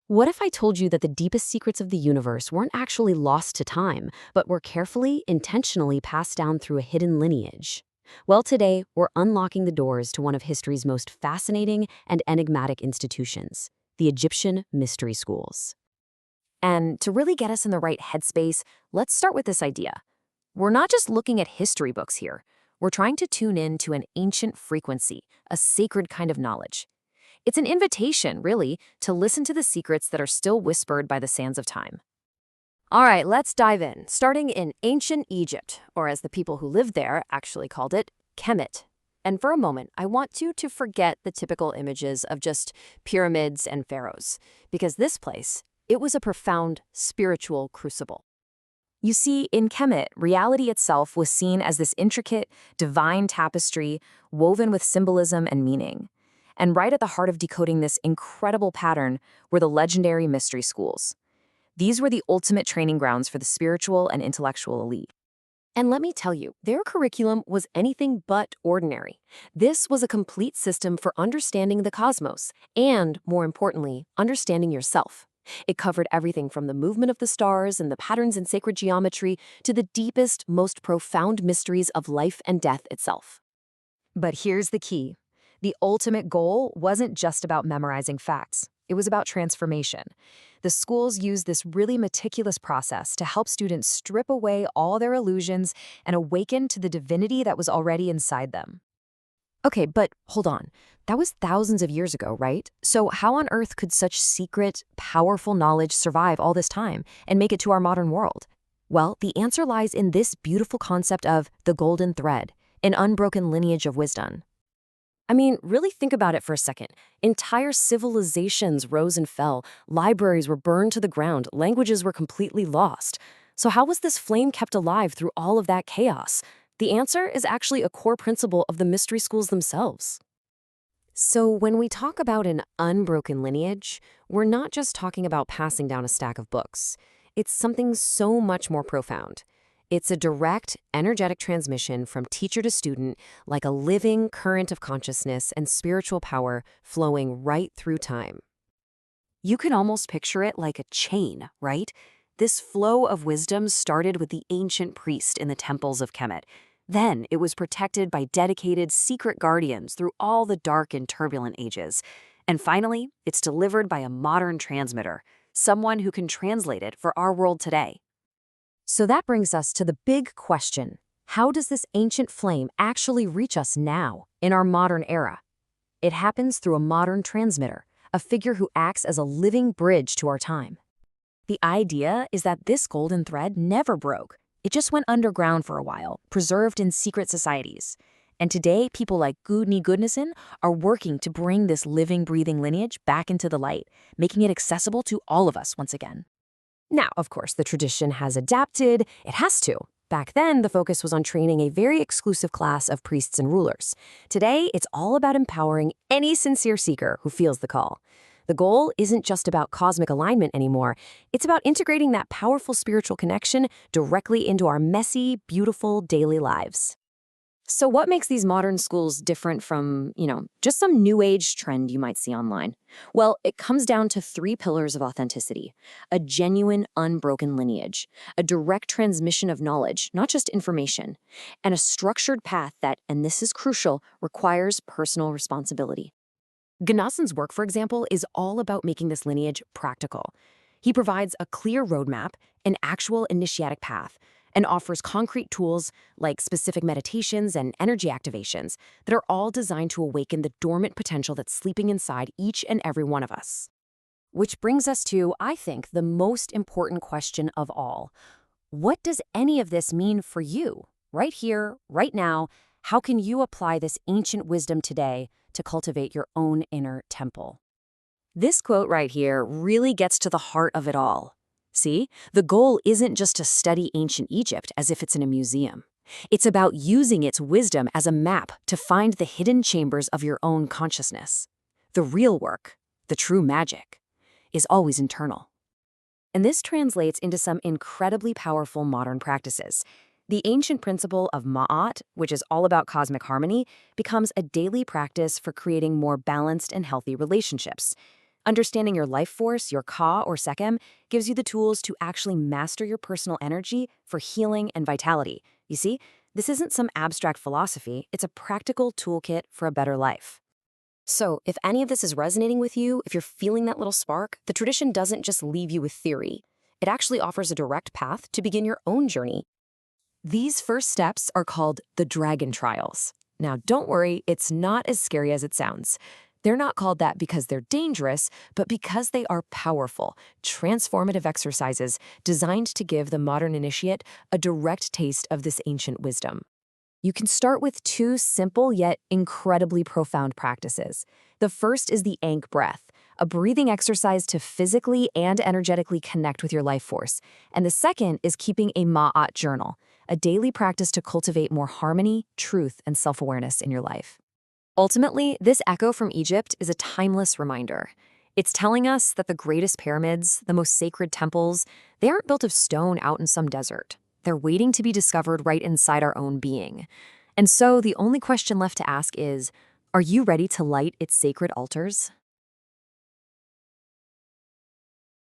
What if I told you that the deepest secrets of the universe weren't actually lost to time, but were carefully, intentionally passed down through a hidden lineage? Well, today, we're unlocking the doors to one of history's most fascinating and enigmatic institutions, the Egyptian mystery schools. And to really get us in the right headspace, let's start with this idea. We're not just looking at history books here. We're trying to tune in to an ancient frequency, a sacred kind of knowledge. It's an invitation, really, to listen to the secrets that are still whispered by the sands of time. All right, let's dive in, starting in ancient Egypt, or as the people who lived there actually called it, Kemet. And for a moment, I want you to forget the typical images of just pyramids and pharaohs, because this place, it was a profound spiritual crucible. You see, in Kemet, reality itself was seen as this intricate, divine tapestry woven with symbolism and meaning. And right at the heart of decoding this incredible pattern were the legendary mystery schools. These were the ultimate training grounds for the spiritual and intellectual elite. And let me tell you, their curriculum was anything but ordinary. This was a complete system for understanding the cosmos and, more importantly, understanding yourself. It covered everything from the movement of the stars and the patterns in sacred geometry to the deepest, most profound mysteries of life and death itself. But here's the key. The ultimate goal wasn't just about memorizing facts. It was about transformation. The schools used this really meticulous process to help students strip away all their illusions and awaken to the divinity that was already inside them. Okay, but hold on. That was thousands of years ago, right? So how on earth could such secret, powerful knowledge survive all this time and make it to our modern world? Well, the answer lies in this beautiful concept of the golden thread, an unbroken lineage of wisdom. I mean, really think about it for a second. Entire civilizations rose and fell, libraries were burned to the ground, languages were completely lost. So how was this flame kept alive through all of that chaos? The answer is actually a core principle of the mystery schools themselves. So when we talk about an unbroken lineage, we're not just talking about passing down a stack of books. It's something so much more profound. It's a direct, energetic transmission from teacher to student, like a living current of consciousness and spiritual power flowing right through time. You can almost picture it like a chain, right? This flow of wisdom started with the ancient priest in the temples of Kemet. Then it was protected by dedicated secret guardians through all the dark and turbulent ages. And finally, it's delivered by a modern transmitter, someone who can translate it for our world today. So that brings us to the big question. How does this ancient flame actually reach us now, in our modern era? It happens through a modern transmitter, a figure who acts as a living bridge to our time. The idea is that this golden thread never broke. It just went underground for a while, preserved in secret societies. And today, people like Gudni Gudnason are working to bring this living, breathing lineage back into the light, making it accessible to all of us once again. Now, of course, the tradition has adapted. It has to. Back then, the focus was on training a very exclusive class of priests and rulers. Today, it's all about empowering any sincere seeker who feels the call. The goal isn't just about cosmic alignment anymore. It's about integrating that powerful spiritual connection directly into our messy, beautiful daily lives. So what makes these modern schools different from, just some new age trend you might see online? Well, it comes down to three pillars of authenticity: a genuine, unbroken lineage, a direct transmission of knowledge, not just information, and a structured path that, and this is crucial, requires personal responsibility. Ganassan's work, for example, is all about making this lineage practical. He provides a clear roadmap, an actual initiatic path, and offers concrete tools like specific meditations and energy activations that are all designed to awaken the dormant potential that's sleeping inside each and every one of us. Which brings us to, I think, the most important question of all. What does any of this mean for you? Right here, right now, how can you apply this ancient wisdom today to cultivate your own inner temple? This quote right here really gets to the heart of it all. See, the goal isn't just to study ancient Egypt as if it's in a museum. It's about using its wisdom as a map to find the hidden chambers of your own consciousness. The real work, the true magic, is always internal. And this translates into some incredibly powerful modern practices. The ancient principle of Ma'at, which is all about cosmic harmony, becomes a daily practice for creating more balanced and healthy relationships. Understanding your life force, your Ka or Sekhem, gives you the tools to actually master your personal energy for healing and vitality. You see, this isn't some abstract philosophy, it's a practical toolkit for a better life. So, if any of this is resonating with you, if you're feeling that little spark, the tradition doesn't just leave you with theory. It actually offers a direct path to begin your own journey. These first steps are called the Dragon Trials. Now, don't worry, it's not as scary as it sounds. They're not called that because they're dangerous, but because they are powerful, transformative exercises designed to give the modern initiate a direct taste of this ancient wisdom. You can start with two simple yet incredibly profound practices. The first is the Ankh breath, a breathing exercise to physically and energetically connect with your life force. And the second is keeping a Ma'at journal, a daily practice to cultivate more harmony, truth, and self-awareness in your life. Ultimately, this echo from Egypt is a timeless reminder. It's telling us that the greatest pyramids, the most sacred temples, they aren't built of stone out in some desert. They're waiting to be discovered right inside our own being. And so the only question left to ask is, are you ready to light its sacred altars?